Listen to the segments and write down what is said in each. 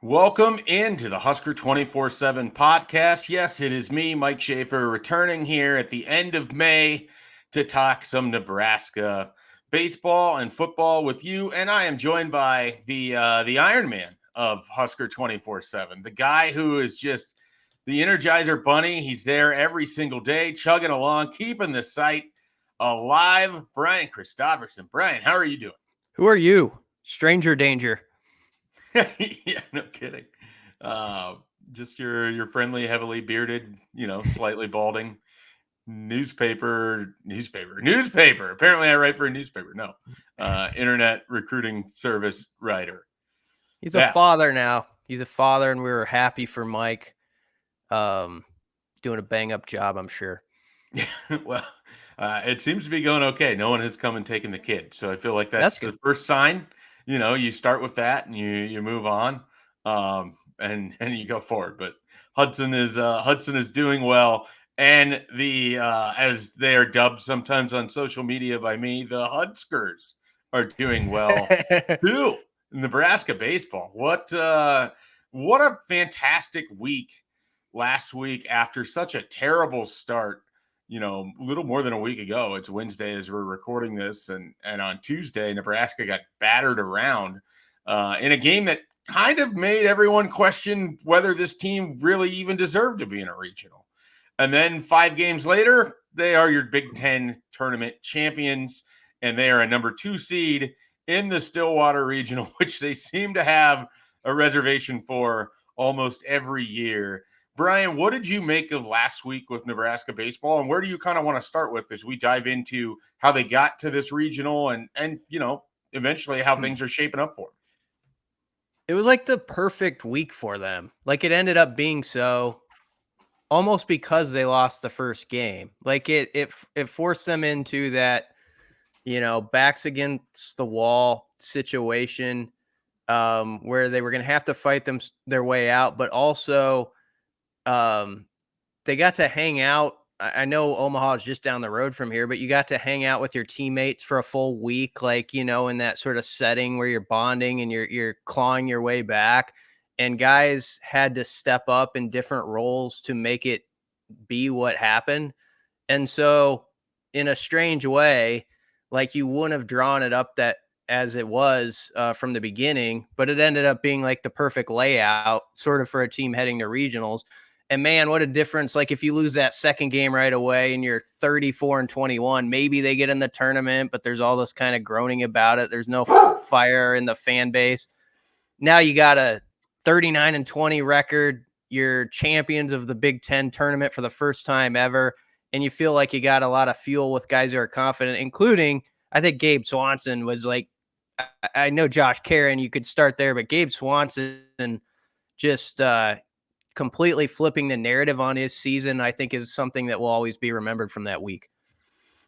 Welcome into the Husker247 Podcast. Yes, it is me, Mike Schaefer, returning here at the end of May to talk some Nebraska baseball and football with you. And I am joined by the Iron Man of Husker247, the guy who is just the Energizer Bunny. He's there every single day, chugging along, keeping the site alive. Brian Christopherson. Brian, how are you doing? Who are you? Stranger danger. Yeah, no kidding. Just your friendly, heavily bearded, slightly balding newspaper. Apparently, I write for a newspaper. No, internet recruiting service writer. He's a father now. He's a father, and we were happy for Mike. Doing a bang up job, I'm sure. Well, it seems to be going okay. No one has come and taken the kid, so I feel like that's the first sign. You start with that and you move on, and you go forward. But Hudson is doing well, and the as they are dubbed sometimes on social media by me, the Hudskers are doing well too. Nebraska baseball. What a fantastic week last week after such a terrible start. A little more than a week ago. It's Wednesday as we're recording this, and on Tuesday, Nebraska got battered around in a game that kind of made everyone question whether this team really even deserved to be in a regional. And then 5 games later, they are your Big Ten tournament champions, and they are a number 2 seed in the Stillwater regional, which they seem to have a reservation for almost every year. Brian, what did you make of last week with Nebraska baseball, and where do you kind of want to start with as we dive into how they got to this regional and eventually how things are shaping up for them? It was like the perfect week for them. Like it ended up being so almost because they lost the first game. Like it forced them into that, backs against the wall situation where they were going to have to fight their way out, but also they got to hang out. I know Omaha is just down the road from here, but you got to hang out with your teammates for a full week, like, in that sort of setting where you're bonding and you're clawing your way back. And guys had to step up in different roles to make it be what happened. And so in a strange way, like you wouldn't have drawn it up that as it was from the beginning, but it ended up being like the perfect layout sort of for a team heading to regionals. And man, what a difference. Like if you lose that second game right away and you're 34-21, maybe they get in the tournament, but there's all this kind of groaning about it. There's no fire in the fan base. Now you got a 39-20 record. You're champions of the Big Ten tournament for the first time ever. And you feel like you got a lot of fuel with guys who are confident, including, I think Gabe Swanson was like, I know Josh Caron, you could start there, but Gabe Swanson just completely flipping the narrative on his season, I think is something that will always be remembered from that week.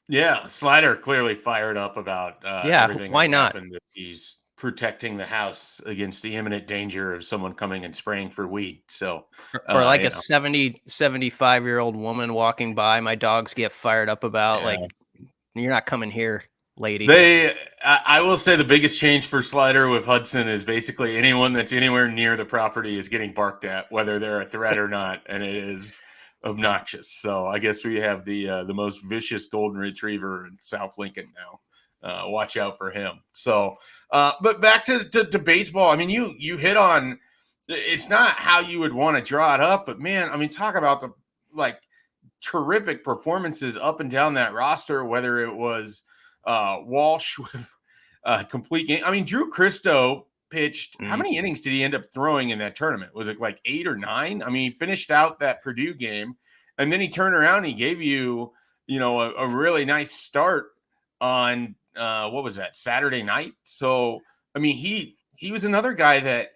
Yeah, Slider clearly fired up about everything why that not? happened. He's protecting the house against the imminent danger of someone coming and spraying for weed. So, or like a 75-year-old woman walking by, my dogs get fired up about, like, you're not coming here, lady. I will say the biggest change for Slider with Hudson is basically anyone that's anywhere near the property is getting barked at, whether they're a threat or not, and it is obnoxious. So I guess we have the most vicious golden retriever in South Lincoln now. Watch out for him. So, but back to baseball. I mean, you hit on. It's not how you would want to draw it up, but man, I mean, talk about the terrific performances up and down that roster. Whether it was Walsh with a complete game. I mean, Drew Christo pitched. How many innings did he end up throwing in that tournament? Was it like 8 or 9? I mean, he finished out that Purdue game, and then he turned around and he gave you, a really nice start on what was that, Saturday night? So, I mean, he was another guy that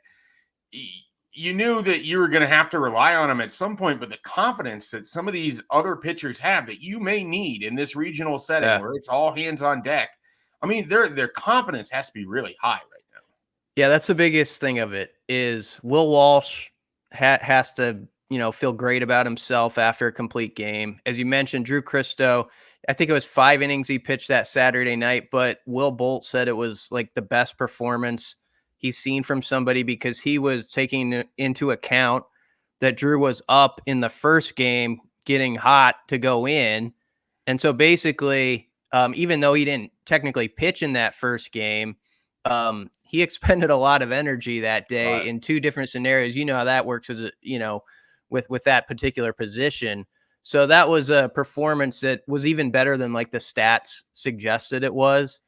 you knew that you were going to have to rely on him at some point, but the confidence that some of these other pitchers have that you may need in this regional setting where it's all hands on deck. I mean, their confidence has to be really high right now. Yeah, that's the biggest thing of it is Will Walsh has to, feel great about himself after a complete game. As you mentioned, Drew Christo, I think it was 5 innings he pitched that Saturday night, but Will Bolt said it was like the best performance he's seen from somebody, because he was taking into account that Drew was up in the first game getting hot to go in. And so basically, even though he didn't technically pitch in that first game, he expended a lot of energy that day in two different scenarios. You know how that works with that particular position. So that was a performance that was even better than like the stats suggested it was.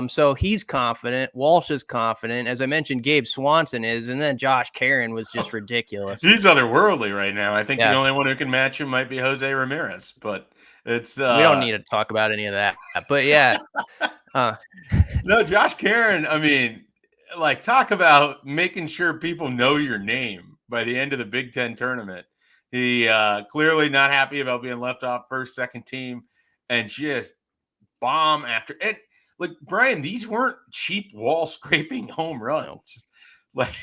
So he's confident. Walsh is confident. As I mentioned, Gabe Swanson is, and then Josh Caron was just ridiculous. He's otherworldly right now. I think the only one who can match him might be Jose Ramirez, but it's we don't need to talk about any of that. But yeah. No, Josh Caron, I mean, like, talk about making sure people know your name by the end of the Big Ten tournament. He clearly not happy about being left off first, second team, and just bomb after it. Like, Brian, these weren't cheap wall scraping home runs. Like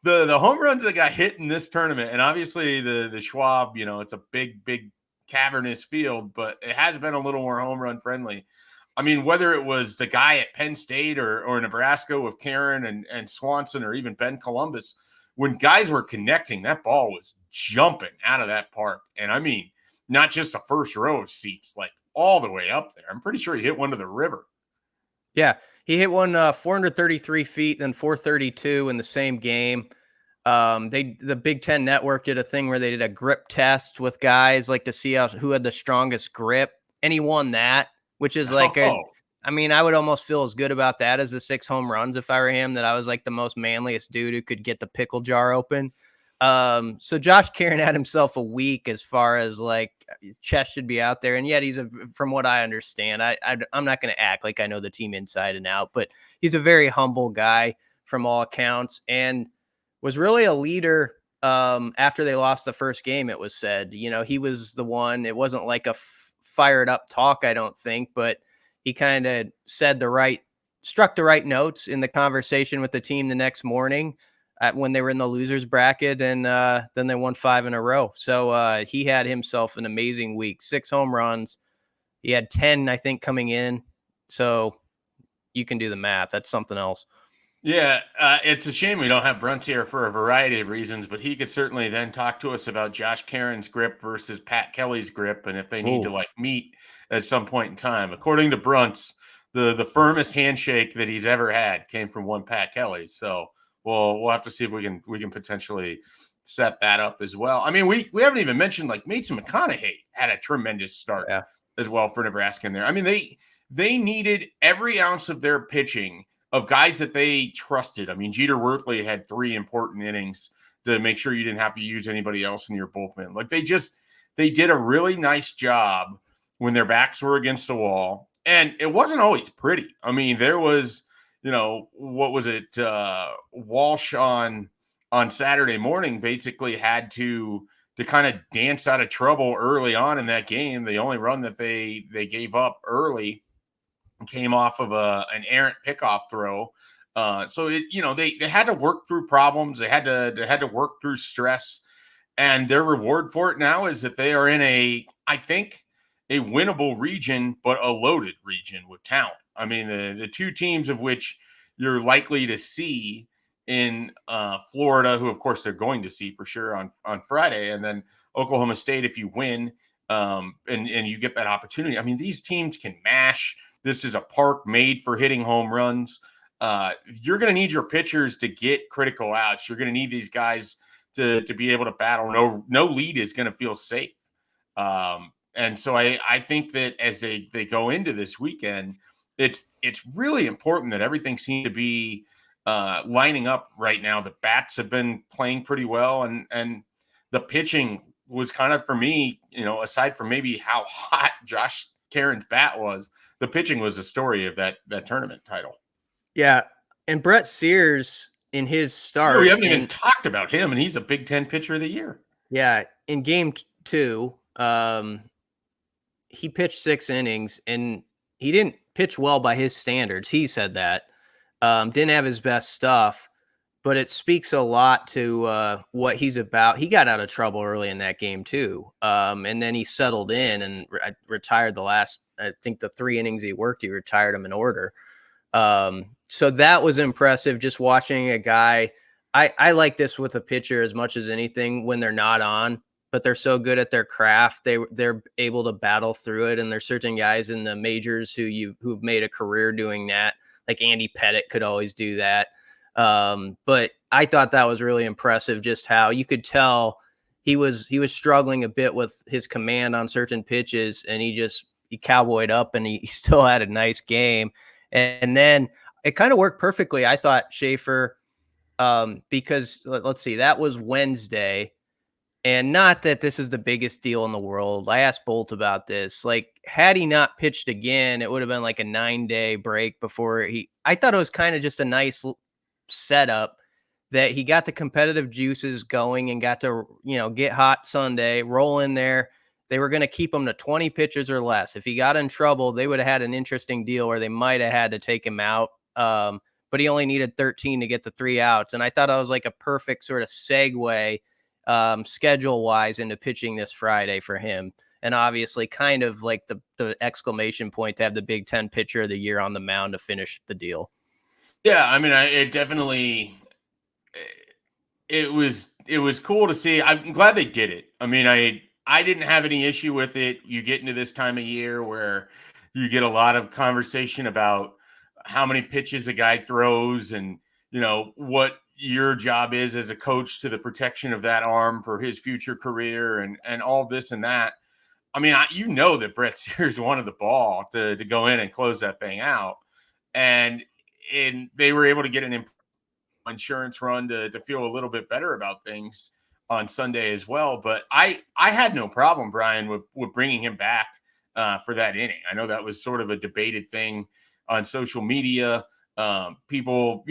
the home runs that got hit in this tournament, and obviously the Schwab, it's a big cavernous field, but it has been a little more home run friendly. I mean, whether it was the guy at Penn State or Nebraska with Caron and Swanson, or even Ben Columbus, when guys were connecting, that ball was jumping out of that park. And I mean, not just the first row of seats, like all the way up there. I'm pretty sure he hit one to the river. Yeah, he hit one 433 feet, then 432 in the same game. The Big Ten Network did a thing where they did a grip test with guys, like to see who had the strongest grip, and he won that, which is like I mean, I would almost feel as good about that as the 6 home runs if I were him, that I was like the most manliest dude who could get the pickle jar open. So Josh Caron had himself a week as far as like chest should be out there. And yet from what I understand, I'm not going to act like I know the team inside and out, but he's a very humble guy from all accounts, and was really a leader. After they lost the first game, it was said, he was the one. It wasn't like a fired up talk, I don't think, but he kind of struck the right notes in the conversation with the team the next morning when they were in the losers bracket, and then they won 5 in a row. So he had himself an amazing week. 6 home runs. He had 10, I think, coming in. So you can do the math. That's something else. Yeah, it's a shame we don't have Brunt here for a variety of reasons, but he could certainly then talk to us about Josh Caron's grip versus Pat Kelly's grip, and if they need to meet at some point in time. According to Brunt's, the firmest handshake that he's ever had came from one Pat Kelly. So we'll have to see if we can potentially set that up as well. I mean, we haven't even mentioned like Mason McConaughey had a tremendous start as well for Nebraska in there. I mean, they needed every ounce of their pitching of guys that they trusted. I mean, Jeter Worthley had 3 important innings to make sure you didn't have to use anybody else in your bullpen. Like they did a really nice job when their backs were against the wall. And it wasn't always pretty. I mean, there was, what was it? Walsh on Saturday morning basically had to kind of dance out of trouble early on in that game. The only run that they gave up early came off of an errant pickoff throw. So they had to work through problems. They had to work through stress, and their reward for it now is that they are in I think a winnable region, but a loaded region with talent. I mean, the 2 teams of which you're likely to see in Florida, who of course they're going to see for sure on Friday, and then Oklahoma State if you win, and you get that opportunity. I mean, these teams can mash. This is a park made for hitting home runs. You're going to need your pitchers to get critical outs. You're going to need these guys to be able to battle. No lead is going to feel safe. And so I think that as they go into this weekend, it's really important that everything seems to be lining up right now. The bats have been playing pretty well, and the pitching was kind of, for me, aside from maybe how hot Josh Caron's bat was, the pitching was the story of that tournament title. Yeah. And Brett Sears in his start. We haven't even talked about him, and he's a Big Ten pitcher of the year. Yeah. In game 2, he pitched 6 innings, and he didn't pitch well by his standards. He said that. Didn't have his best stuff, but it speaks a lot to what he's about. He got out of trouble early in that game too. And then he settled in and retired the last, I think the 3 innings he worked, he retired them in order. So that was impressive, just watching a guy. I like this with a pitcher as much as anything when they're not on, but they're so good at their craft. They're able to battle through it. And there's certain guys in the majors who've made a career doing that. Like Andy Pettitte could always do that. But I thought that was really impressive, just how you could tell he was struggling a bit with his command on certain pitches, and he cowboyed up, and he still had a nice game. And then it kind of worked perfectly, I thought, Schaefer, because let's see, that was Wednesday. And not that this is the biggest deal in the world. I asked Bolt about this. Like, had he not pitched again, it would have been like a 9-day break before I thought it was kind of just a nice setup that he got the competitive juices going and got to, get hot Sunday, roll in there. They were going to keep him to 20 pitches or less. If he got in trouble, they would have had an interesting deal where they might have had to take him out. But he only needed 13 to get the 3 outs. And I thought that was like a perfect sort of segue schedule wise into pitching this Friday for him. And obviously kind of like the exclamation point to have the Big Ten pitcher of the year on the mound to finish the deal. Yeah. I mean, it definitely, it was cool to see. I'm glad they did it. I mean, I didn't have any issue with it. You get into this time of year where you get a lot of conversation about how many pitches a guy throws and, what your job is as a coach to the protection of that arm for his future career and all this and that. I mean, that Brett Sears wanted the ball to go in and close that thing out. And they were able to get an insurance run to feel a little bit better about things on Sunday as well. But I had no problem, Brian, with bringing him back for that inning. I know that was sort of a debated thing on social media. People,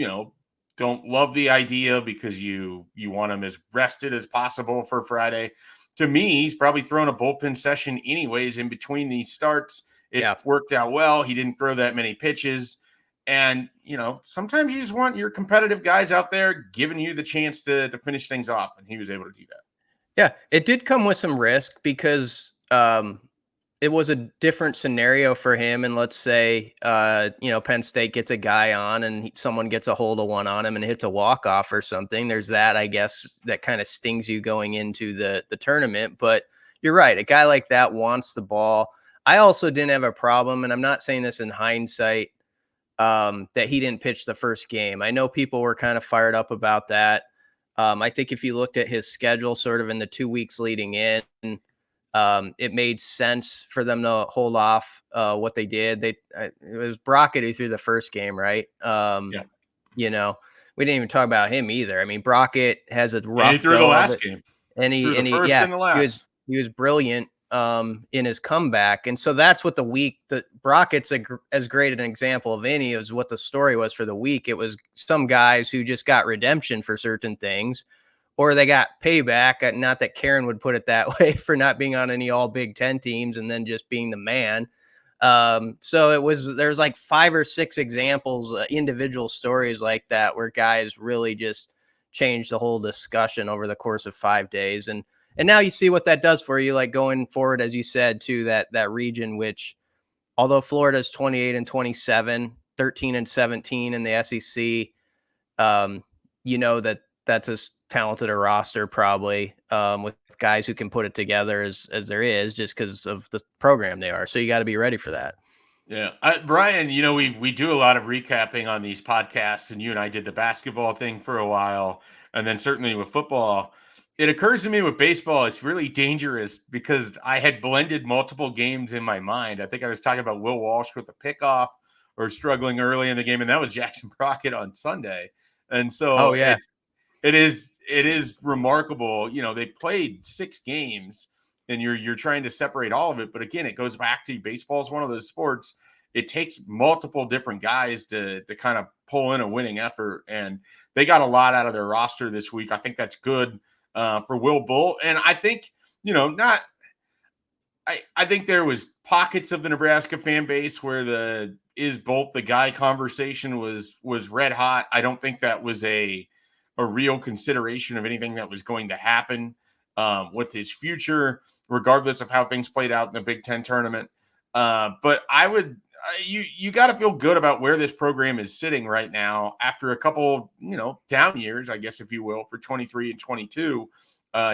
don't love the idea because you want him as rested as possible for Friday. To me, he's probably thrown a bullpen session anyways in between these starts. It worked out well. He didn't throw that many pitches. And, sometimes you just want your competitive guys out there giving you the chance to finish things off. And he was able to do that. Yeah, it did come with some risk because it was a different scenario for him. And let's say, Penn State gets a guy on and someone gets a hold of one on him and hits a walk-off or something. There's that, I guess, that kind of stings you going into the tournament. But you're right. A guy like that wants the ball. I also didn't have a problem, and I'm not saying this in hindsight, that he didn't pitch the first game. I know people were kind of fired up about that. I think if you looked at his schedule sort of in the 2 weeks leading in, it made sense for them to hold off what they did. It was Brockett who threw the first game, right? Yeah. We didn't even talk about him either. I mean, Brockett has a rough he threw the last game. And he was brilliant in his comeback. And so that's what the week that Brockett's as great an example of any is what the story was for the week. It was some guys who just got redemption for certain things, or they got payback. Not that Caron would put it that way, for not being on any all Big Ten teams and then just being the man. So there's like 5 or 6 examples, individual stories like that, where guys really just changed the whole discussion over the course of 5 days. And now you see what that does for you, like going forward, as you said, to that region, which, although Florida's 28-27, 13-17 in the SEC, that's as talented a roster probably, with guys who can put it together as there is, just because of the program they are. So you got to be ready for that. Yeah. Brian, we do a lot of recapping on these podcasts, and you and I did the basketball thing for a while. And then certainly with football, it occurs to me with baseball, it's really dangerous because I had blended multiple games in my mind. I think I was talking about Will Walsh with the pickoff or struggling early in the game, and that was Jackson Brockett on Sunday. And so it is remarkable. They played 6 games, and you're trying to separate all of it. But again, it goes back to baseball is one of those sports. It takes multiple different guys to kind of pull in a winning effort, and they got a lot out of their roster this week. I think that's good for Will Bull. And I think, I think there was pockets of the Nebraska fan base where the is Bolt the guy conversation was red hot. I don't think that was a real consideration of anything that was going to happen with his future, regardless of how things played out in the Big Ten tournament. But I you got to feel good about where this program is sitting right now after a couple, down years, I guess, if you will, for 23 and 22.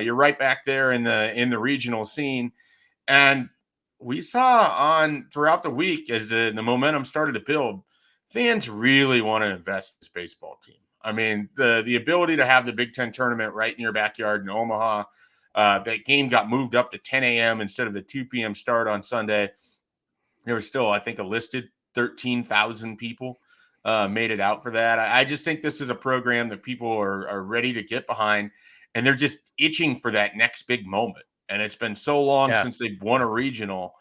You're right back there in the regional scene. And we saw on throughout the week as the momentum started to build, fans really want to invest in this baseball team. I mean, the ability to have the Big Ten tournament right in your backyard in Omaha, that game got moved up to 10 a.m. instead of the 2 p.m. start on Sunday. There was still, I think, a listed 13,000 people made it out for that. I just think this is a program that people are ready to get behind, and they're just itching for that next big moment. And it's been so long since they've won a regional.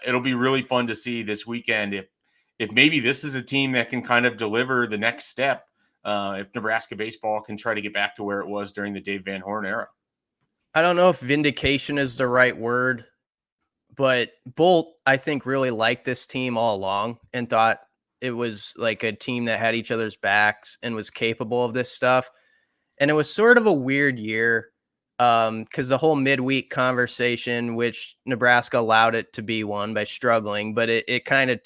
It'll be really fun to see this weekend if maybe this is a team that can kind of deliver the next step. If Nebraska baseball can try to get back to where it was during the Dave Van Horn era. I don't know if vindication is the right word, but Bolt, I think, really liked this team all along and thought it was like a team that had each other's backs and was capable of this stuff. And it was sort of a weird year because the whole midweek conversation, which Nebraska allowed it to be one by struggling, but it kind of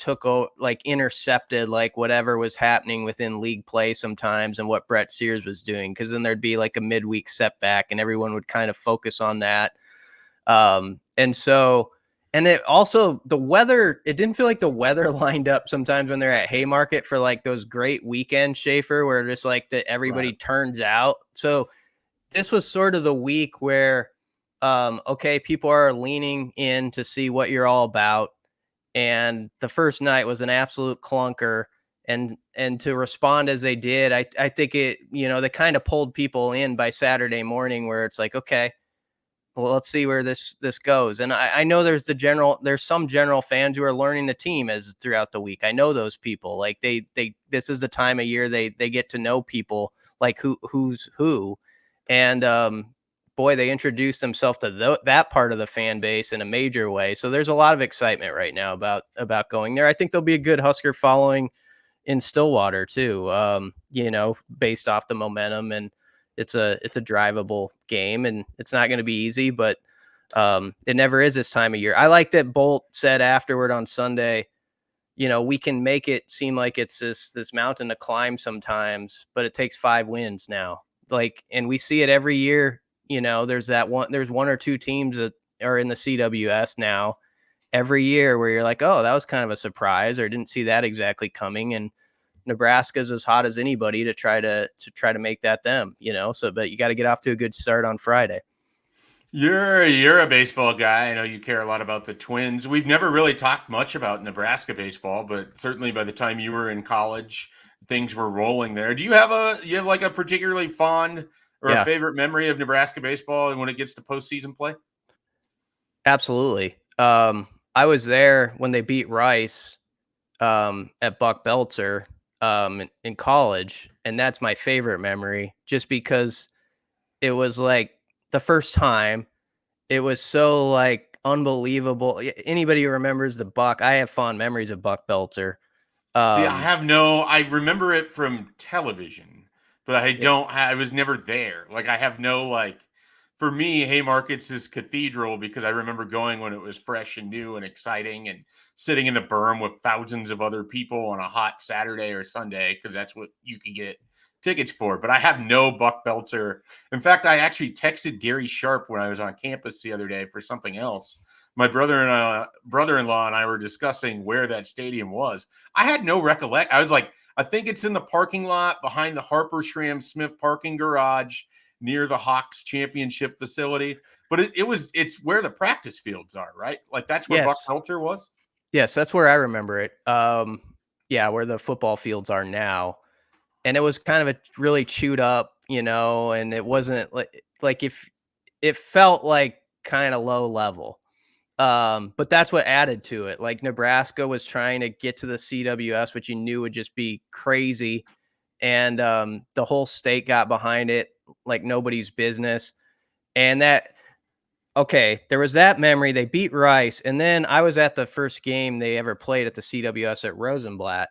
intercepted like whatever was happening within league play sometimes and what Brett Sears was doing, because then there'd be like a midweek setback and everyone would kind of focus on that. And it also, the weather, it didn't feel like the weather lined up sometimes when they're at Haymarket for like those great weekends, Schaefer, where just like everybody turns out. So this was sort of the week where, okay, people are leaning in to see what you're all about. And the first night was an absolute clunker. And to respond as they did, I think it, they kind of pulled people in by Saturday morning where it's like, okay, well, let's see where this goes. And I know there's some general fans who are learning the team as throughout the week. I know those people, like this is the time of year they get to know people, like who's who. And boy, they introduced themselves to that part of the fan base in a major way. So there's a lot of excitement right now about going there. I think there'll be a good Husker following in Stillwater too, based off the momentum, and it's a drivable game, and it's not going to be easy, but it never is this time of year. I like that Bolt said afterward on Sunday, we can make it seem like it's this mountain to climb sometimes, but it takes 5 wins now. And we see it every year. There's one or two teams that are in the CWS now every year where you're like, oh, that was kind of a surprise, or didn't see that exactly coming. And Nebraska's as hot as anybody to try to make that them, but you got to get off to a good start on Friday. You're a baseball guy. I know you care a lot about the Twins. We've never really talked much about Nebraska baseball, but certainly by the time you were in college, things were rolling there. Do you have like a particularly fond or a favorite memory of Nebraska baseball and when it gets to postseason play? Absolutely. I was there when they beat Rice at Buck Belzer in college, and that's my favorite memory, just because it was like the first time. It was so like unbelievable. Anybody who remembers the Buck, I have fond memories of Buck Belzer. See, I remember it from television, but I was never there. Like, I have no, for me, Haymarket's is cathedral because I remember going when it was fresh and new and exciting and sitting in the berm with thousands of other people on a hot Saturday or Sunday, because that's what you could get tickets for. But I have no Buck Belzer. In fact, I actually texted Gary Sharp when I was on campus the other day for something else. My brother-in-law and I were discussing where that stadium was. I had no recollection. I was like, I think it's in the parking lot behind the Harper Schramm Smith parking garage near the Hawks championship facility. But it's where the practice fields are, right? Like, that's where Buck Belzer was. Yes, that's where I remember it. Where the football fields are now. And it was kind of a really chewed up, and it wasn't like if it felt like kind of low level. But that's what added to it. Like, Nebraska was trying to get to the CWS, which you knew would just be crazy. And the whole state got behind it like nobody's business. And there was that memory. They beat Rice. And then I was at the first game they ever played at the CWS at Rosenblatt.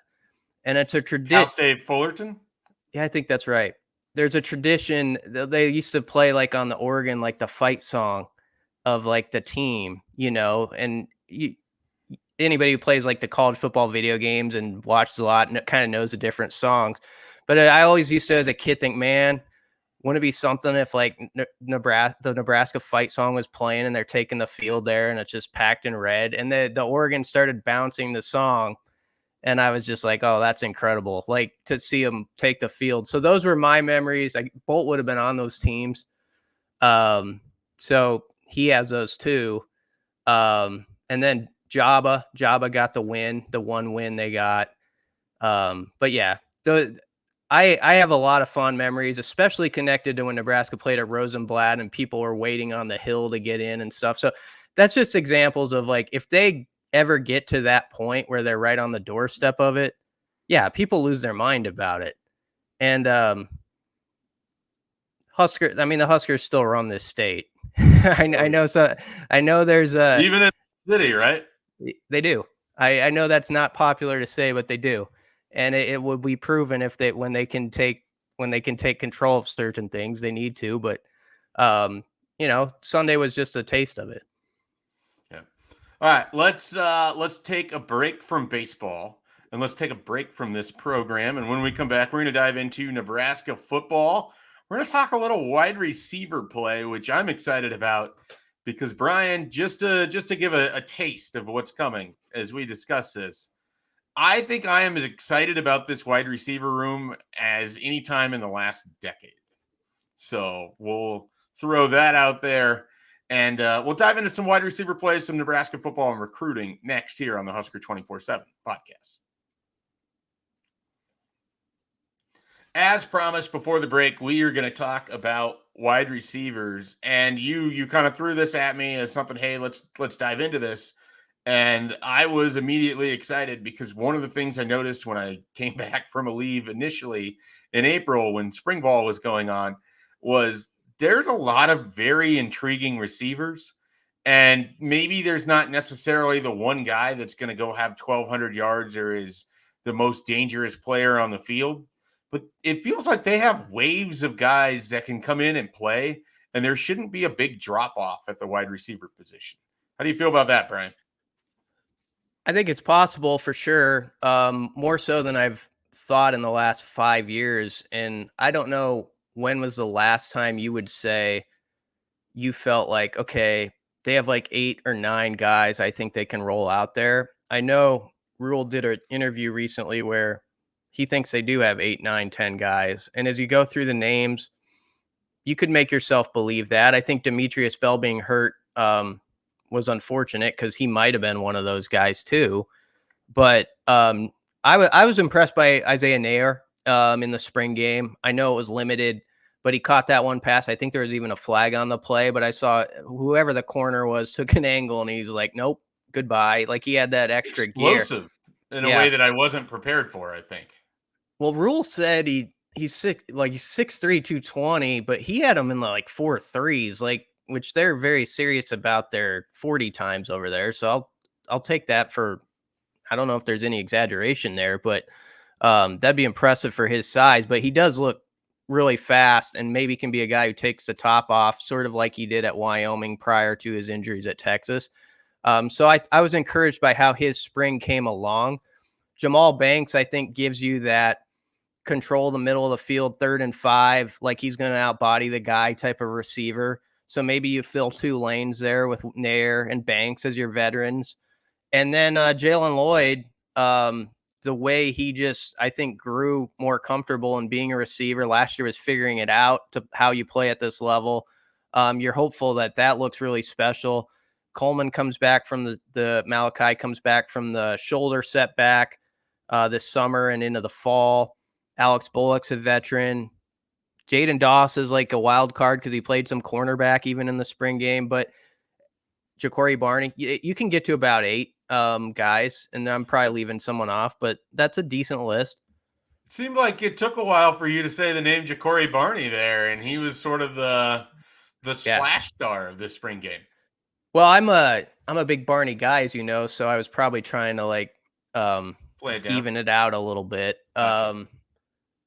And it's a tradition. Cal State Fullerton? Yeah, I think that's right. There's a tradition. They used to play like on the organ, like the fight song of like the team, and anybody who plays like the college football video games and watches a lot and kind of knows the different songs. But I always used to, as a kid, think, man, wouldn't it be something if like the Nebraska fight song was playing and they're taking the field there and it's just packed in red, and the Oregon started bouncing the song, and I was just like, oh, that's incredible, like to see them take the field. So those were my memories. Like Bolt would have been on those teams, so he has those too. And then Jabba got the one win they got. But yeah, I have a lot of fond memories, especially connected to when Nebraska played at Rosenblatt and people were waiting on the hill to get in and stuff. So that's just examples of like, if they ever get to that point where they're right on the doorstep of it, yeah, people lose their mind about it. And the Huskers still run this state. I know. So I know there's even in the city, right? They do. I know that's not popular to say, but they do. And it would be proven if when they can take control of certain things, they need to. But Sunday was just a taste of it. Yeah. All right, let's take a break from baseball and let's take a break from this program. And when we come back, we're going to dive into Nebraska football. We're going to talk a little wide receiver play, which I'm excited about, because Brian, just to give a taste of what's coming as we discuss this, I think I am as excited about this wide receiver room as any time in the last decade. So we'll throw that out there, and we'll dive into some wide receiver plays, some Nebraska football and recruiting next here on the Husker247 podcast. As promised before the break, we are going to talk about wide receivers, and you kind of threw this at me as something, hey, let's dive into this. And I was immediately excited because one of the things I noticed when I came back from a leave initially in April when spring ball was going on was there's a lot of very intriguing receivers, and maybe there's not necessarily the one guy that's going to go have 1,200 yards or is the most dangerous player on the field. But it feels like they have waves of guys that can come in and play, and there shouldn't be a big drop-off at the wide receiver position. How do you feel about that, Brian? I think it's possible for sure, more so than I've thought in the last 5 years. And I don't know, when was the last time you would say you felt like, okay, they have like 8 or 9 guys I think they can roll out there. I know Rule did an interview recently where he thinks they do have 8, 9, 10 guys. And as you go through the names, you could make yourself believe that. I think Demetrius Bell being hurt was unfortunate because he might have been one of those guys too. But I was impressed by Isaiah Nair in the spring game. I know it was limited, but he caught that one pass. I think there was even a flag on the play, but I saw whoever the corner was took an angle and he's like, nope, goodbye. Like he had that extra explosive gear in a way that I wasn't prepared for, I think. Well, Rule said he's 6'3", 220, but he had him in like 4 threes, like, which they're very serious about their 40 times over there. So I'll take that for, I don't know if there's any exaggeration there, but that'd be impressive for his size. But he does look really fast and maybe can be a guy who takes the top off, sort of like he did at Wyoming prior to his injuries at Texas. So I was encouraged by how his spring came along. Jahmal Banks, I think, gives you that control the middle of the field, 3rd and 5, like he's going to outbody the guy type of receiver. So maybe you fill 2 lanes there with Nair and Banks as your veterans. And then Jalen Lloyd, the way he just, I think, grew more comfortable in being a receiver. Last year was figuring it out to how you play at this level. You're hopeful that looks really special. Coleman comes back from the Malachi comes back from the shoulder setback this summer and into the fall. Alex Bullock's a veteran. Jaden Doss is like a wild card because he played some cornerback even in the spring game. But Ja'Cory Barney, you can get to about 8 guys, and I'm probably leaving someone off, but that's a decent list. It seemed like it took a while for you to say the name Ja'Cory Barney there, and he was sort of the splash star of this spring game. Well, I'm a big Barney guy, as you know, so I was probably trying to like even it out a little bit. Gotcha.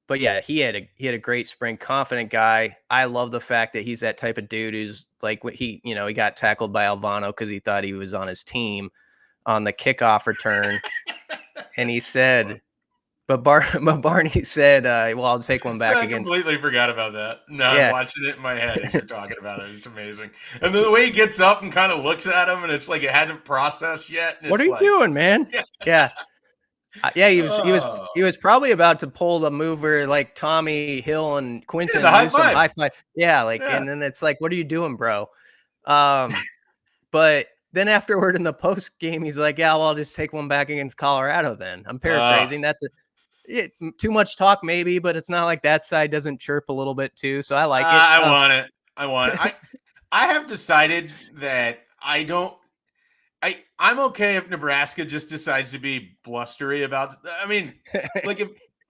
But yeah, he had a great spring, confident guy. I love the fact that he's that type of dude who's like, he got tackled by Alvano because he thought he was on his team. on the kickoff return. And he said, but Barney said, well, I'll take one back I against. completely forgot about that. No, I'm Yeah. watching it in my head as you're talking about it. It's amazing. And then the way he gets up and kind of looks at him, and it's like it hadn't processed yet. And What it's are you like, doing, man? Yeah. Yeah, he was probably about to pull the move where like Tommy Hill and Quinton the high Newsome five. high five. Yeah, like, Yeah. and then it's like, what are you doing, bro? But then afterward in the post game, he's like, yeah, well, I'll just take one back against Colorado then. I'm paraphrasing. That's too much talk maybe, but it's not like that side doesn't chirp a little bit too. So I like it. I want it. I have decided that I'm okay if Nebraska just decides to be blustery about. I mean, like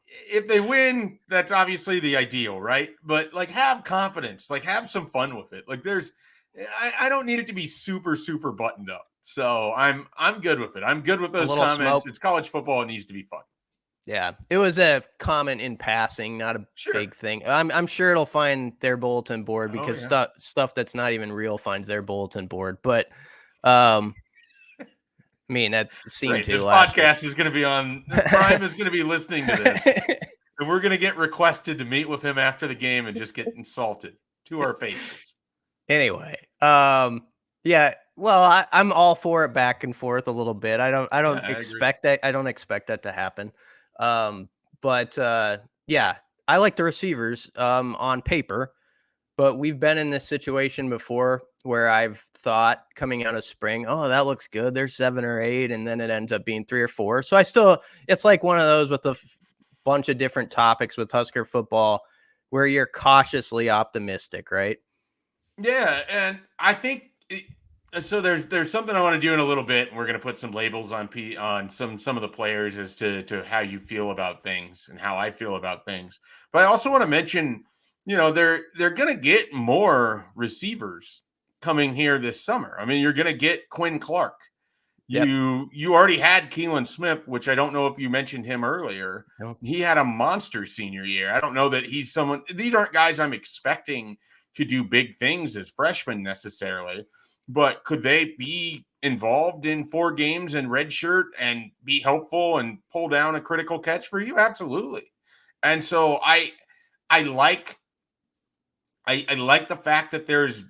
if they win, that's obviously the ideal, right? But like, have confidence, like have some fun with it. Like, I don't need it to be super super buttoned up. So I'm good with it. I'm good with those comments. Smoke. It's college football. It needs to be fun. Yeah, it was a comment in passing, not a big thing. I'm sure it'll find their bulletin board because stuff that's not even real finds their bulletin board. But I mean, that seemed to. This podcast is going to be on. Prime is going to be listening to this, and we're going to get requested to meet with him after the game and just get insulted to our faces. Anyway, yeah. Well, I'm all for it back and forth a little bit. I don't expect that. I don't expect that to happen. But yeah, I like the receivers on paper, but we've been in this situation before where I've thought coming out of spring, oh, that looks good. There's 7 or 8, and then it ends up being 3 or 4. So it's like one of those with a bunch of different topics with Husker football where you're cautiously optimistic, right? Yeah, and I think so. There's something I want to do in a little bit, and we're going to put some labels on some of the players as to how you feel about things and how I feel about things. But I also want to mention, they're going to get more receivers coming here this summer. I mean, you're going to get Quinn Clark. You already had Keelan Smith, which I don't know if you mentioned him earlier. Nope. He had a monster senior year. I don't know that he's someone. These aren't guys I'm expecting to do big things as freshmen necessarily, but could they be involved in 4 games in redshirt and be helpful and pull down a critical catch for you? Absolutely. And so I like the fact that there's,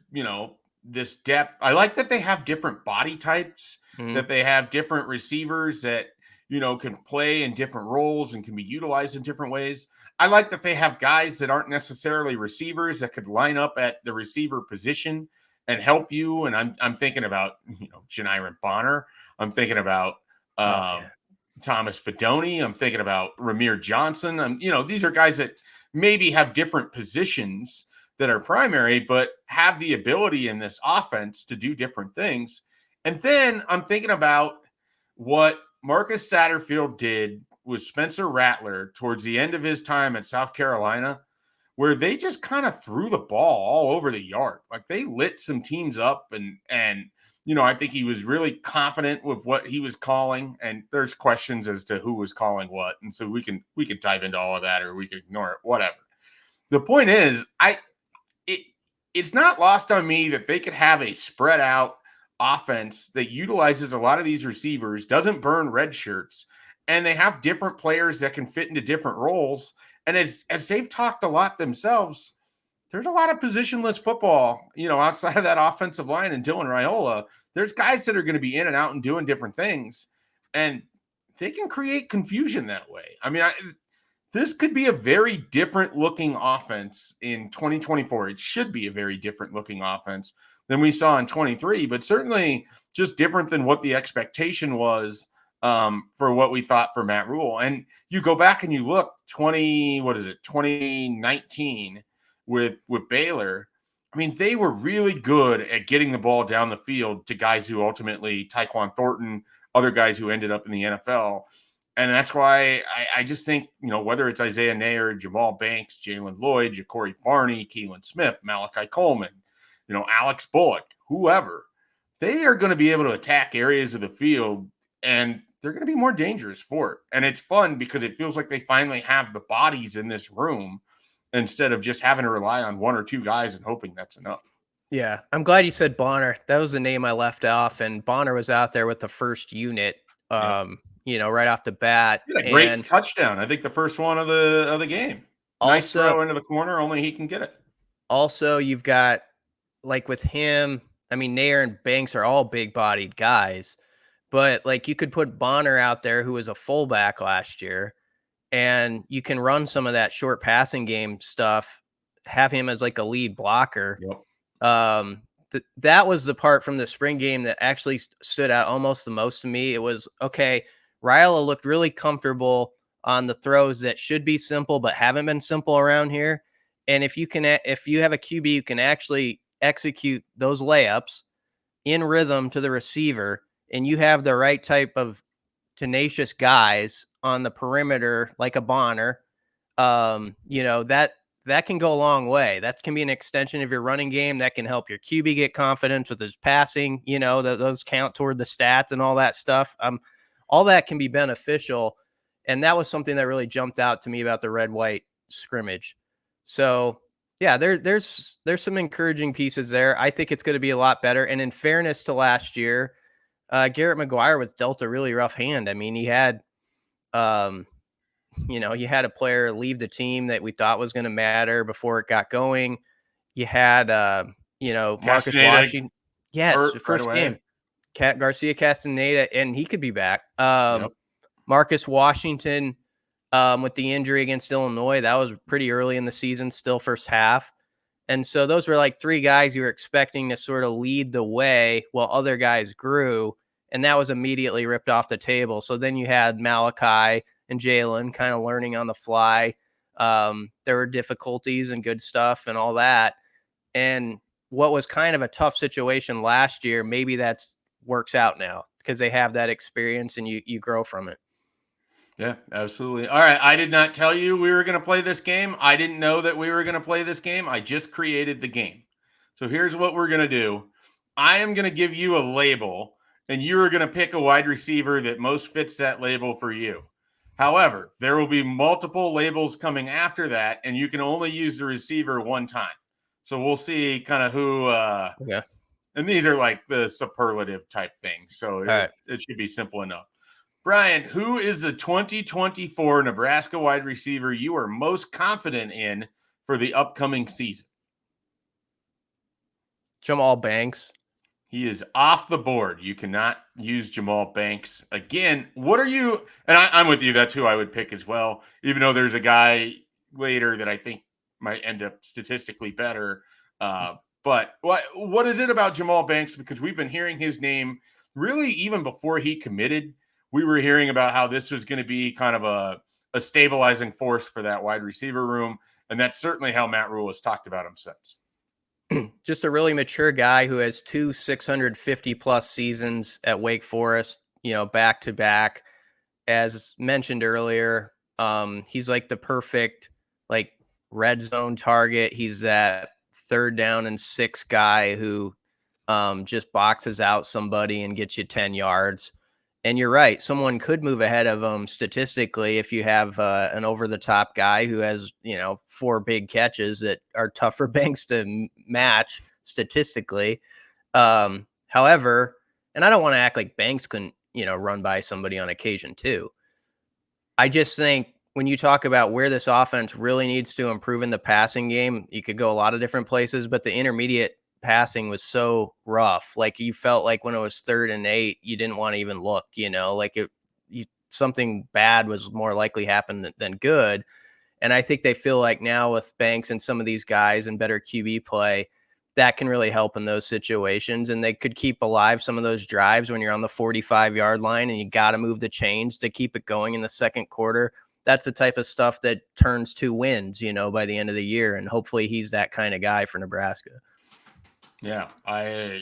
this depth. I like that they have different body types, that they have different receivers that, can play in different roles and can be utilized in different ways. I like that they have guys that aren't necessarily receivers that could line up at the receiver position and help you. And I'm thinking about, Janiran Bonner. I'm thinking about Thomas Fedoni. I'm thinking about Ramir Johnson. These are guys that maybe have different positions that are primary, but have the ability in this offense to do different things. And then I'm thinking about what Marcus Satterfield did with Spencer Rattler towards the end of his time at South Carolina, where they just kind of threw the ball all over the yard. Like they lit some teams up and I think he was really confident with what he was calling. And there's questions as to who was calling what. And so we can dive into all of that or we can ignore it, whatever. The point is, it's not lost on me that they could have a spread out offense that utilizes a lot of these receivers, doesn't burn red shirts, and they have different players that can fit into different roles. And as they've talked a lot themselves, there's a lot of positionless football, outside of that offensive line and Dylan Raiola. There's guys that are going to be in and out and doing different things, and they can create confusion that way. I mean, this could be a very different looking offense in 2024. It should be a very different looking offense than we saw in 23, but certainly just different than what the expectation was for what we thought for Matt Rule. And you go back and you look 2019 with Baylor. I mean, they were really good at getting the ball down the field to guys who ultimately, Tyquan Thornton, other guys who ended up in the NFL. And that's why I just think, whether it's Isaiah Nair, Jahmal Banks, Jalen Lloyd, Ja'Cory Barney, Keelan Smith, Malachi Coleman, Alex Bullock, whoever, they are going to be able to attack areas of the field and they're going to be more dangerous for it. And it's fun because it feels like they finally have the bodies in this room instead of just having to rely on 1 or 2 guys and hoping that's enough. Yeah, I'm glad you said Bonner. That was the name I left off, and Bonner was out there with the first unit, Yep. right off the bat. He had a great And touchdown. I think the first one of the game. Nice also, throw into the corner. Only he can get it. you've got like with him. I mean, Nair and Banks are all big-bodied guys, but like you could put Bonner out there, who was a fullback last year, and you can run some of that short passing game stuff. Have him as like a lead blocker. Yep. That was the part from the spring game that actually stood out almost the most to me. It was okay. Ryla looked really comfortable on the throws that should be simple but haven't been simple around here. And if you have a QB who can actually execute those layups in rhythm to the receiver, and you have the right type of tenacious guys on the perimeter, like a Bonner, that can go a long way. That can be an extension of your running game. That can help your QB get confidence with his passing. Those count toward the stats and all that stuff. All that can be beneficial, and that was something that really jumped out to me about the red-white scrimmage. So, yeah, there's some encouraging pieces there. I think it's going to be a lot better. And in fairness to last year, Garrett McGuire was dealt a really rough hand. I mean, he had, you had a player leave the team that we thought was going to matter before it got going. You had, Marcus Washington. Yes, Hurt right first game. away. Garcia Castaneda, and he could be back. Yep. Marcus Washington, with the injury against Illinois, that was pretty early in the season, still first half. And so those were like three guys you were expecting to sort of lead the way while other guys grew. And that was immediately ripped off the table. So then you had Malachi and Jalen kind of learning on the fly. There were difficulties and good stuff and all that. And what was kind of a tough situation last year, maybe that's works out now because they have that experience and you grow from it. Yeah, absolutely. All right. I did not tell you we were going to play this game. I didn't know that we were going to play this game. I just created the game. So here's what we're going to do. I am going to give you a label, and you are going to pick a wide receiver that most fits that label for you. However, there will be multiple labels coming after that, and you can only use the receiver one time. So we'll see kind of who. Yeah. And these are like the superlative type things. So it should be simple enough. Brian, who is the 2024 Nebraska wide receiver you are most confident in for the upcoming season? Jahmal Banks. He is off the board. You cannot use Jahmal Banks. Again, what are you? And I'm with you. That's who I would pick as well, even though there's a guy later that I think might end up statistically better. But what is it about Jahmal Banks? Because we've been hearing his name really even before he committed. We were hearing about how this was going to be kind of a stabilizing force for that wide receiver room. And that's certainly how Matt Rule has talked about him since. Just a really mature guy who has 2 650+ seasons at Wake Forest, back to back. As mentioned earlier, he's like the perfect like red zone target. He's that 3rd down and 6 guy who just boxes out somebody and gets you 10 yards. And you're right. Someone could move ahead of him statistically if you have an over-the-top guy who has, 4 big catches that are tough for Banks to match statistically. However, and I don't want to act like Banks couldn't, run by somebody on occasion too. I just think when you talk about where this offense really needs to improve in the passing game, you could go a lot of different places, but the intermediate passing was so rough. Like you felt like when it was 3rd and 8, you didn't want to even look, like something bad was more likely happen than good. And I think they feel like now with Banks and some of these guys and better QB play, that can really help in those situations. And they could keep alive some of those drives when you're on the 45-yard line and you got to move the chains to keep it going in the second quarter. That's the type of stuff that turns 2 wins, by the end of the year. And hopefully he's that kind of guy for Nebraska. Yeah, I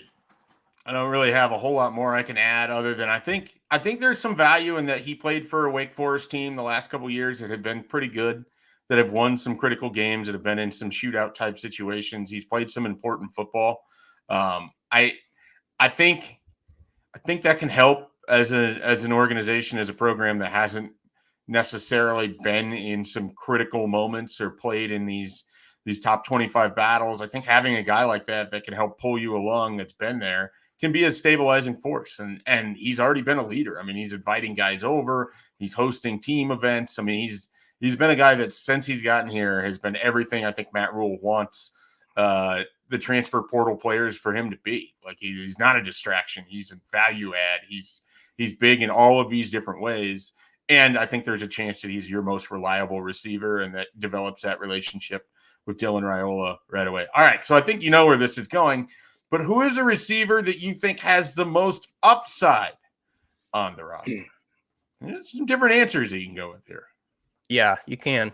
don't really have a whole lot more I can add other than I think there's some value in that he played for a Wake Forest team the last couple of years that have been pretty good, that have won some critical games, that have been in some shootout type situations. He's played some important football. I think that can help as an organization, as a program that hasn't necessarily been in some critical moments or played in these these top 25 battles. I think having a guy like that can help pull you along, that's been there, can be a stabilizing force. And he's already been a leader. I mean, he's inviting guys over, he's hosting team events. I mean, he's been a guy that since he's gotten here has been everything I think Matt Rule wants the transfer portal players for him to be. Like, he's not a distraction. He's a value add. He's big in all of these different ways. And I think there's a chance that he's your most reliable receiver and that develops that relationship with Dylan Raiola right away. All right, so I think you know where this is going. But who is a receiver that you think has the most upside on the roster? There's some different answers that you can go with here. Yeah, you can.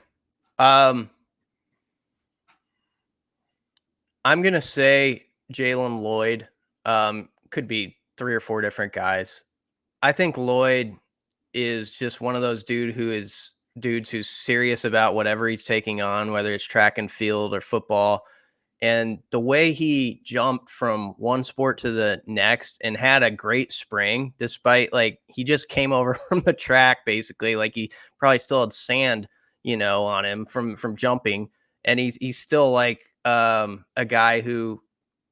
I'm going to say Jalen Lloyd. Could be 3 or 4 different guys. I think Lloyd is just one of those dudes who's serious about whatever he's taking on, whether it's track and field or football. And the way he jumped from one sport to the next and had a great spring, despite like he just came over from the track, basically, like he probably still had sand, on him from jumping. And he's still like a guy who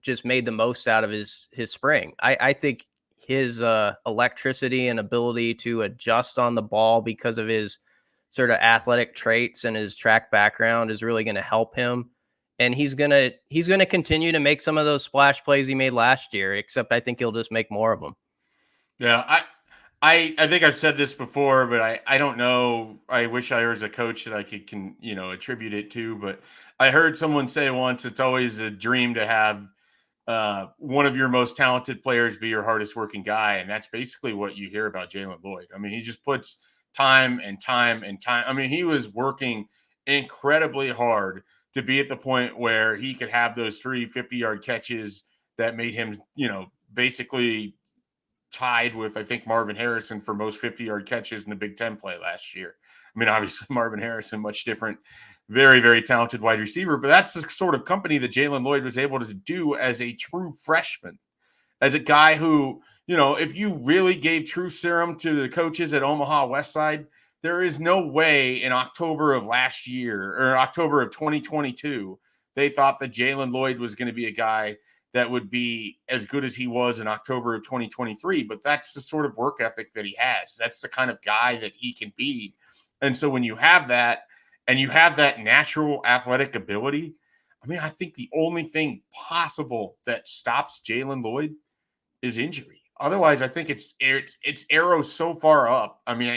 just made the most out of his spring. I think his electricity and ability to adjust on the ball because of his sort of athletic traits and his track background is really going to help him. And he's gonna continue to make some of those splash plays he made last year, except I think he'll just make more of them. Yeah, I think I've said this before, but I don't know. I wish I was a coach that I can attribute it to. But I heard someone say once, it's always a dream to have one of your most talented players be your hardest working guy, and that's basically what you hear about Jalen Lloyd. I mean, he just puts time and time and time. I mean, he was working incredibly hard to be at the point where he could have those 3 50-yard catches that made him, basically tied with, I think, Marvin Harrison for most 50-yard catches in the Big Ten play last year. I mean, obviously, Marvin Harrison, much different, very, very talented wide receiver, but that's the sort of company that Jalen Lloyd was able to do as a true freshman, as a guy who, if you really gave true serum to the coaches at Omaha Westside, there is no way in October of last year or October of 2022, they thought that Jalen Lloyd was going to be a guy that would be as good as he was in October of 2023. But that's the sort of work ethic that he has. That's the kind of guy that he can be. And so when you have that and you have that natural athletic ability, I mean, I think the only thing possible that stops Jalen Lloyd is injury. Otherwise, I think it's arrows so far up. I mean,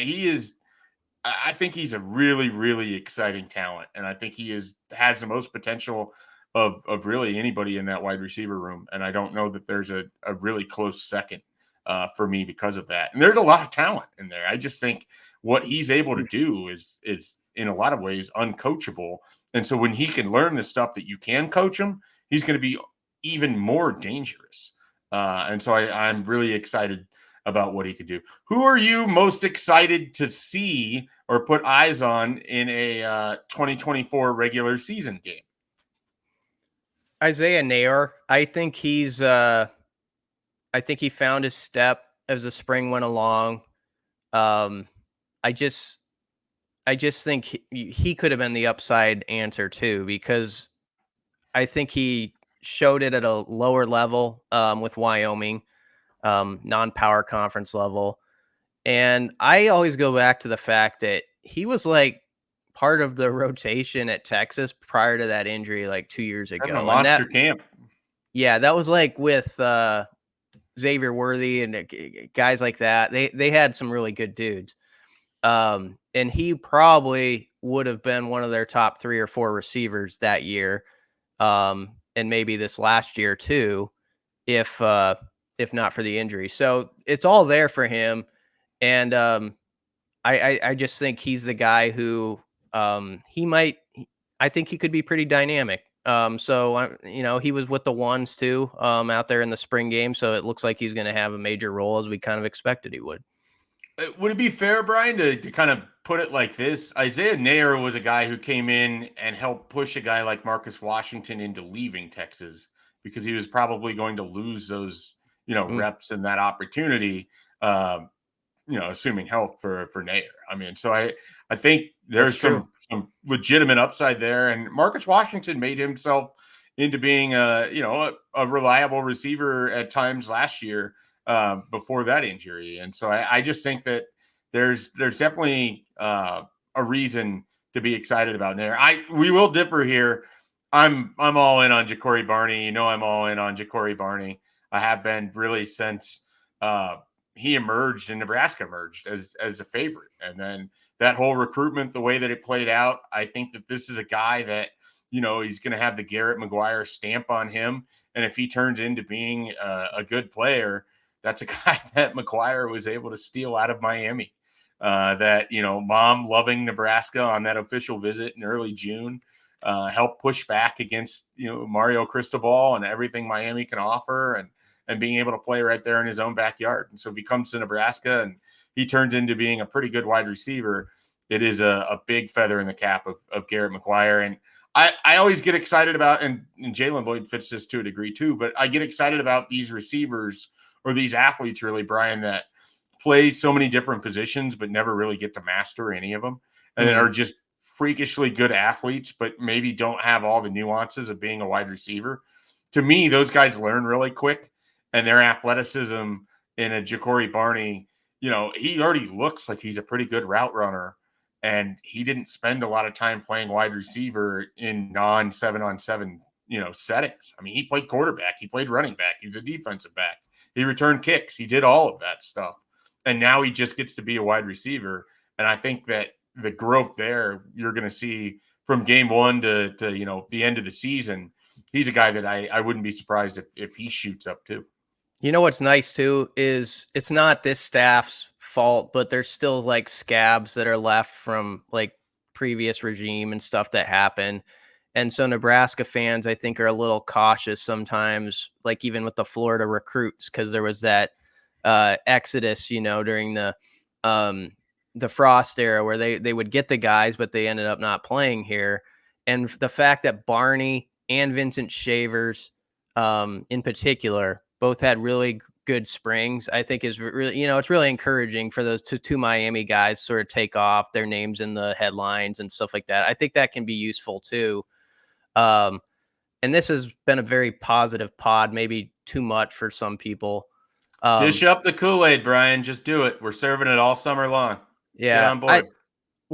I think he's a really, really exciting talent. And I think he has the most potential of really anybody in that wide receiver room. And I don't know that there's a really close second for me because of that. And there's a lot of talent in there. I just think what he's able to do is in a lot of ways uncoachable. And so when he can learn the stuff that you can coach him, he's going to be even more dangerous. And so I'm really excited about what he could do. Who are you most excited to see or put eyes on in a 2024 regular season game? Isaiah Nair. I think he found his step as the spring went along. I just think he could have been the upside answer too, because I think he showed it at a lower level with Wyoming, non-power conference level. And I always go back to the fact that he was like part of the rotation at Texas prior to that injury, like 2 years ago. Having a monster camp. Yeah, that was like with Xavier Worthy and guys like that. They had some really good dudes. And he probably would have been one of their top 3 or 4 receivers that year. And maybe this last year too, if not for the injury. So it's all there for him. And I just think he's the guy who I think he could be pretty dynamic. So he was with the ones too, out there in the spring game. So it looks like he's going to have a major role as we kind of expected he would. Would it be fair, Brian, to kind of put it like this? Isaiah Nair was a guy who came in and helped push a guy like Marcus Washington into leaving Texas because he was probably going to lose those, reps and that opportunity. assuming health for Nair. I mean, so I think there's some legitimate upside there. And Marcus Washington made himself into being a reliable receiver at times last year before that injury. And so I just think that there's definitely a reason to be excited about Nair. We will differ here. I'm all in on Ja'Cory Barney. I'm all in on Ja'Cory Barney. I have been really since he emerged and Nebraska emerged as a favorite. And then that whole recruitment, the way that it played out, I think that this is a guy that, he's going to have the Garrett McGuire stamp on him. And if he turns into being a good player, that's a guy that McGuire was able to steal out of Miami. Mom loving Nebraska on that official visit in early June, helped push back against, Mario Cristobal and everything Miami can offer and being able to play right there in his own backyard. And so if he comes to Nebraska and he turns into being a pretty good wide receiver, it is a big feather in the cap of Garrett McGuire. And I always get excited about, and Jalen Lloyd fits this to a degree too, but I get excited about these receivers or these athletes really, Brian, that play so many different positions, but never really get to master any of them. And then are just freakishly good athletes, but maybe don't have all the nuances of being a wide receiver. To me, those guys learn really quick, and their athleticism in a Ja'Cory Barney, he already looks like he's a pretty good route runner. And he didn't spend a lot of time playing wide receiver in non 7-on-7, settings. I mean, he played quarterback, he played running back, he was a defensive back, he returned kicks, he did all of that stuff. And now he just gets to be a wide receiver. And I think that the growth there you're going to see from game one to the end of the season. He's a guy that I wouldn't be surprised if he shoots up too. What's nice too is it's not this staff's fault, but there's still like scabs that are left from like previous regime and stuff that happened. And so Nebraska fans, I think, are a little cautious sometimes, like even with the Florida recruits, because there was that exodus, during the Frost era where they would get the guys, but they ended up not playing here. And the fact that Barney and Vincent Shavers in particular both had really good springs, I think is really, it's really encouraging for those two Miami guys sort of take off, their names in the headlines and stuff like that. I think that can be useful too. And this has been a very positive pod, maybe too much for some people. Dish up the Kool-Aid, Brian. Just do it. We're serving it all summer long. Yeah. Get on board.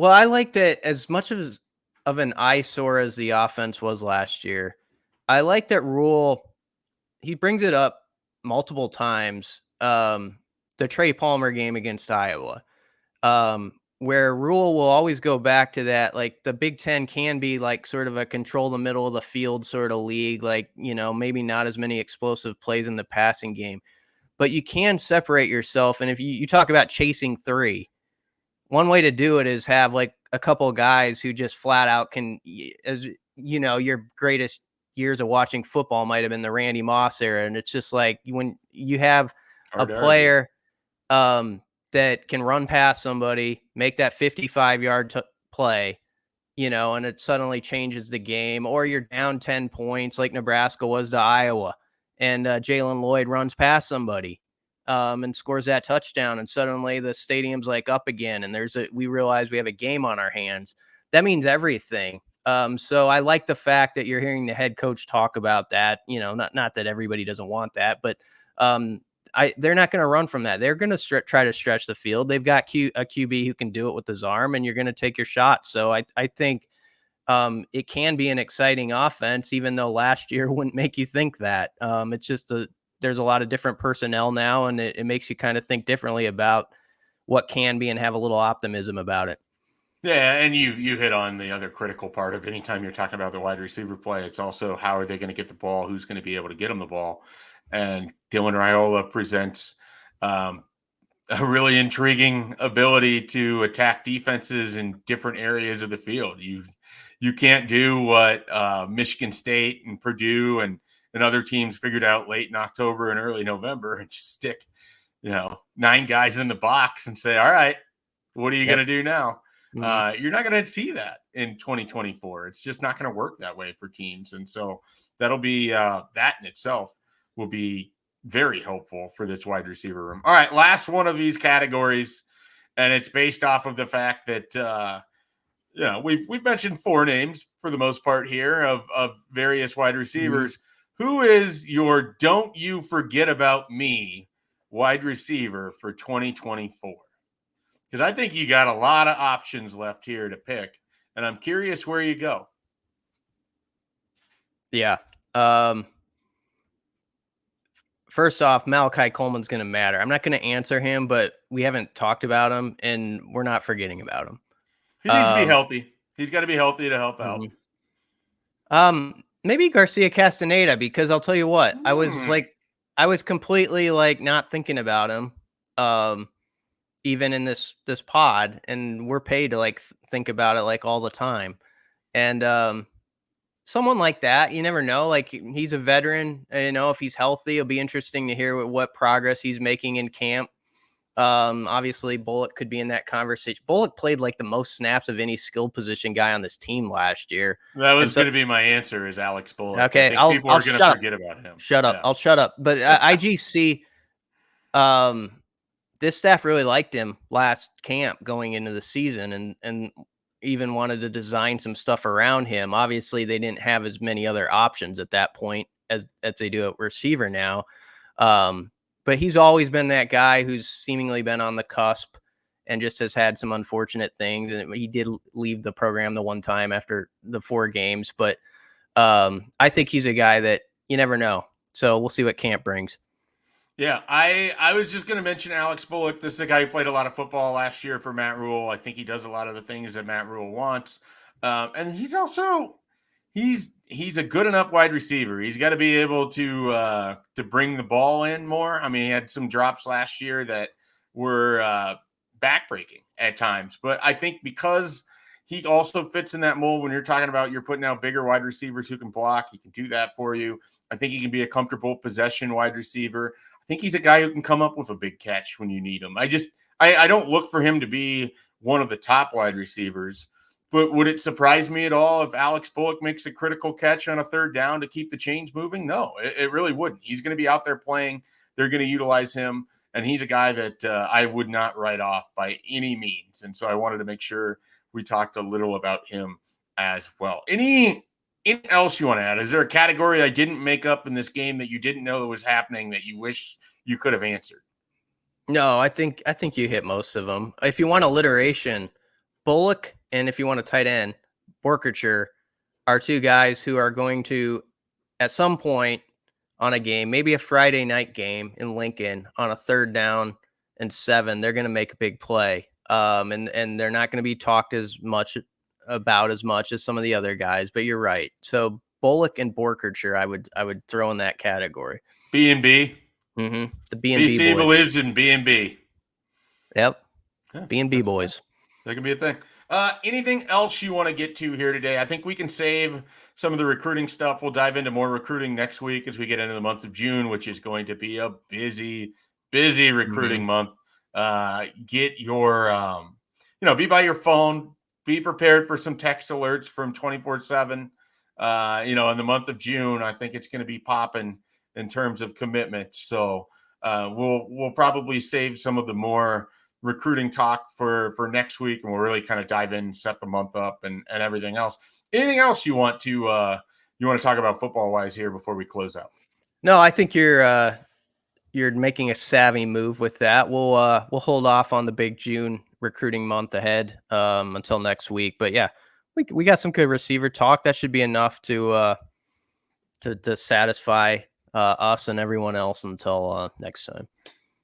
I like that as much of an eyesore as the offense was last year. I like that Rule, he brings it up multiple times. The Trey Palmer game against Iowa, where Rule will always go back to that. Like the Big Ten can be like sort of a control the middle of the field sort of league. Like, maybe not as many explosive plays in the passing game, but you can separate yourself. And if you talk about chasing three, one way to do it is have like a couple of guys who just flat out can, as your greatest years of watching football might have been the Randy Moss era. And it's just like when you have a player that can run past somebody, make that 55-yard play, and it suddenly changes the game, or you're down 10 points like Nebraska was to Iowa, and Jalen Lloyd runs past somebody and scores that touchdown, and suddenly the stadium's like up again, and we realize we have a game on our hands. That means everything. So I like the fact that you're hearing the head coach talk about that. Not that everybody doesn't want that, but they're not going to run from that. They're going to try to stretch the field. They've got a QB who can do it with his arm, and you're going to take your shot. So I think it can be an exciting offense, even though last year wouldn't make you think that. It's just there's a lot of different personnel now, and it makes you kind of think differently about what can be and have a little optimism about it. Yeah, and you hit on the other critical part of anytime you're talking about the wide receiver play. It's also how are they going to get the ball? Who's going to be able to get them the ball? And Dylan Raiola presents a really intriguing ability to attack defenses in different areas of the field. You can't do what Michigan State and Purdue and other teams figured out late in October and early November and just stick, 9 guys in the box and say, all right, what are you going to do now? Mm-hmm. You're not going to see that in 2024. It's just not going to work that way for teams. And so that'll be that in itself will be very helpful for this wide receiver room. All right, last one of these categories and it's based off of the fact that we've mentioned 4 names for the most part here of various wide receivers. Who is your don't you forget about me wide receiver for 2024? Because I think you got a lot of options left here to pick, and I'm curious where you go. Yeah. First off, Malachi Coleman's going to matter. I'm not going to answer him, but we haven't talked about him, and we're not forgetting about him. He needs to be healthy. He's got to be healthy to help out. Maybe Garcia Castaneda, because I'll tell you what, I was completely like not thinking about him, even in this pod, and we're paid to like think about it like all the time, and someone like that, you never know. Like, he's a veteran, if he's healthy, it'll be interesting to hear what progress he's making in camp. Obviously Bullock could be in that conversation. Bullock played like the most snaps of any skill position guy on this team last year. That was going to be my answer, is Alex Bullock. Okay. People are going to forget about him. Shut up. Yeah. I'll shut up. But IGC, this staff really liked him last camp going into the season and even wanted to design some stuff around him. Obviously they didn't have as many other options at that point as they do at receiver now. But he's always been that guy who's seemingly been on the cusp and just has had some unfortunate things. And he did leave the program the one time after the 4 games. But I think he's a guy that you never know. So we'll see what camp brings. Yeah, I was just going to mention Alex Bullock. This is a guy who played a lot of football last year for Matt Rule. I think he does a lot of the things that Matt Rule wants. And he's also he's a good enough wide receiver. He's got to be able to bring the ball in more. I mean, he had some drops last year that were backbreaking at times. But I think because he also fits in that mold when you're talking about you're putting out bigger wide receivers who can block, he can do that for you. I think he can be a comfortable possession wide receiver. I think he's a guy who can come up with a big catch when you need him. I don't look for him to be one of the top wide receivers. But would it surprise me at all if Alex Bullock makes a critical catch on a 3rd down to keep the chains moving? No, it really wouldn't. He's going to be out there playing. They're going to utilize him. And he's a guy that I would not write off by any means. And so I wanted to make sure we talked a little about him as well. Anything else you want to add? Is there a category I didn't make up in this game that you didn't know that was happening that you wish you could have answered? No, I think you hit most of them. If you want alliteration, Bullock, and if you want a tight end, Borkerture, are 2 guys who are going to, at some point on a game, maybe a Friday night game in Lincoln, on a 3rd down and 7, they're going to make a big play. And they're not going to be talked as much as some of the other guys, but you're right. So Bullock and Borkerture, I would throw in that category. B&B. The B&B BC boys. believes in B&B. Yep. B&B boys. That could be a thing. Anything else you want to get to here today? I think we can save some of the recruiting stuff. We'll dive into more recruiting next week as we get into the month of June, which is going to be a busy recruiting month. Get your, be by your phone, be prepared for some text alerts from 24/7. In the month of June, I think it's going to be popping in terms of commitments. So we'll probably save some of the more recruiting talk for next week, and we'll really kind of dive in, set the month up, and everything else. Anything else you want to talk about football wise here before we close out? No, I think you're making a savvy move with that. We'll hold off on the big June recruiting month ahead until next week. But yeah, we got some good receiver talk. That should be enough to satisfy us and everyone else until next time.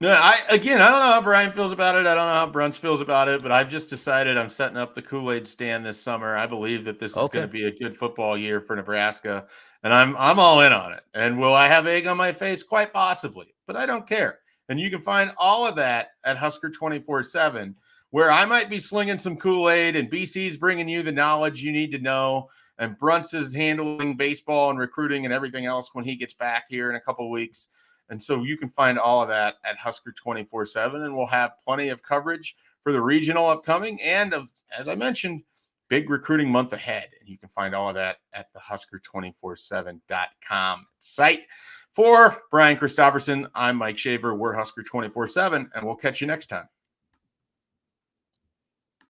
No, I don't know how Brian feels about it. I don't know how Bruns feels about it, but I've just decided I'm setting up the Kool-Aid stand this summer. I believe that this is going to be a good football year for Nebraska, and I'm all in on it. And will I have egg on my face? Quite possibly, but I don't care. And you can find all of that at Husker247, where I might be slinging some Kool-Aid and BC's bringing you the knowledge you need to know, and Bruns is handling baseball and recruiting and everything else when he gets back here in a couple of weeks. And so you can find all of that at Husker247, and we'll have plenty of coverage for the regional upcoming and, as I mentioned, big recruiting month ahead. And you can find all of that at the Husker247.com site. For Brian Christopherson, I'm Mike Schaefer. We're Husker247, and we'll catch you next time.